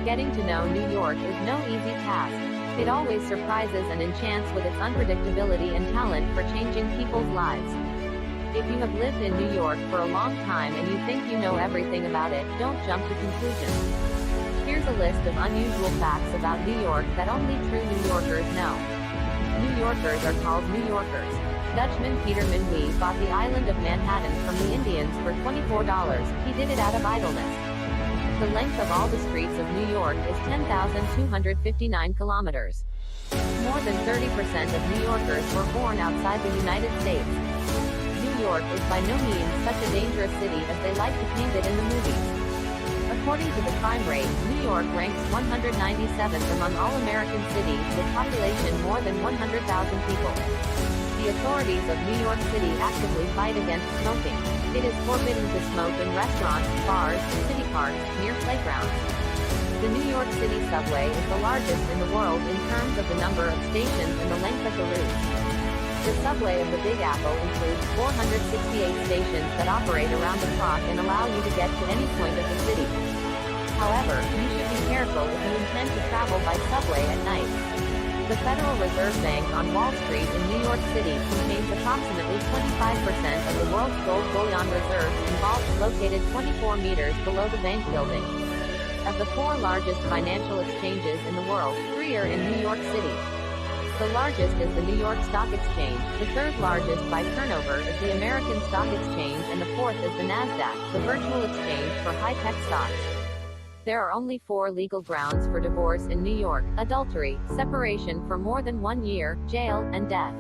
Getting to know New York is no easy task. It always surprises and enchants with its unpredictability and talent for changing people's lives. If you have lived in New York for a long time and you think you know everything about it, don't jump to conclusions. Here's a list of unusual facts about New York that only true New Yorkers know. New Yorkers are called New Yorkers. Dutchman Peter Minuit bought the island of Manhattan from the Indians for $24. He did it out of idleness. The length of all the streets of New York is 10,259 kilometers. More than 30% of New Yorkers were born outside the United States. New York is by no means such a dangerous city as they like to paint it in the movies. According to the crime rate, New York ranks 197th among all American cities with population more than 100,000 people. The authorities of New York City actively fight against smoking. It is forbidden to smoke in restaurants, bars, city parks, near playgrounds. The New York City subway is the largest in the world in terms of the number of stations and the length of the route. The subway of the Big Apple includes 468 stations that operate around the clock and allow you to get to any point of the city. However, you should be careful if you intend to travel by subway at night. The Federal Reserve Bank on Wall Street in New York City contains approximately 25% of the world's gold bullion reserves in vaults located 24 meters below the bank building. Of the 4 largest financial exchanges in the world, 3 are in New York City. The largest is the New York Stock Exchange, the 3rd largest by turnover is the American Stock Exchange, and the 4th is the Nasdaq, the virtual exchange for high-tech stocks. There are only 4 legal grounds for divorce in New York: adultery, separation for more than 1 year, jail, and death.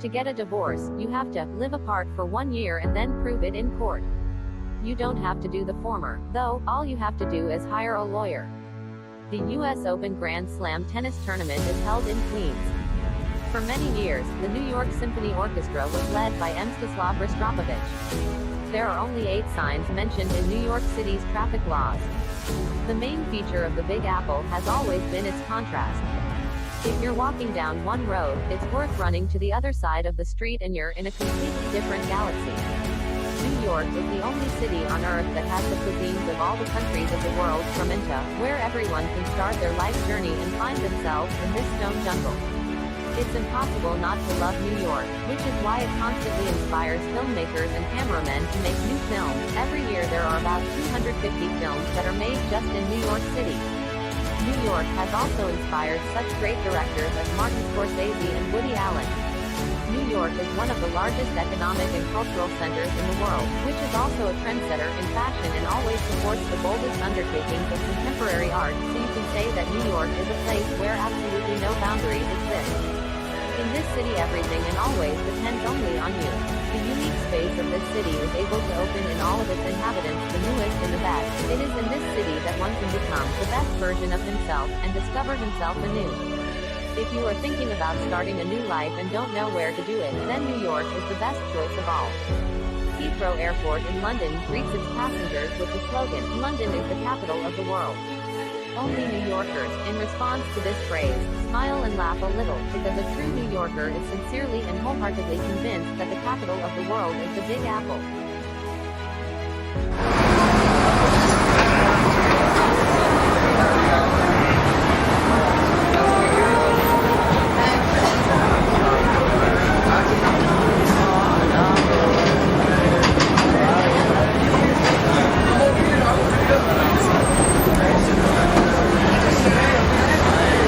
To get a divorce, you have to live apart for 1 year and then prove it in court. You don't have to do the former, though. All you have to do is hire a lawyer. The U.S. Open Grand Slam tennis tournament is held in Queens. For many years, the New York Symphony Orchestra was led by Mstislav Rostropovich. There are only 8 signs mentioned in New York City's traffic laws. The main feature of the Big Apple has always been its contrast. If you're walking down one road, it's worth running to the other side of the street and you're in a completely different galaxy. New York is the only city on Earth that has the cuisines of all the countries of the world fermenta, where everyone can start their life journey and find themselves in this stone jungle. It's impossible not to love New York, which is why it constantly inspires filmmakers and cameramen to make new films. Every year there are about 250 films that are made just in New York City. New York has also inspired such great directors as Martin Scorsese and Woody Allen. New York is one of the largest economic and cultural centers in the world, which is also a trendsetter in fashion and always supports the boldest undertakings of contemporary art, so you can say that New York is a place where absolutely no boundaries exist. In this city everything and always depends only on you. The unique space of this city is able to open in all of its inhabitants the newest and the best. It is in this city that one can become the best version of himself, and discover himself anew. If you are thinking about starting a new life and don't know where to do it, then New York is the best choice of all. Heathrow Airport in London greets its passengers with the slogan, "London is the capital of the world." Only New Yorkers, in response to this phrase, smile and laugh a little, because a true New Yorker is sincerely and wholeheartedly convinced that the capital of the world is the Big Apple.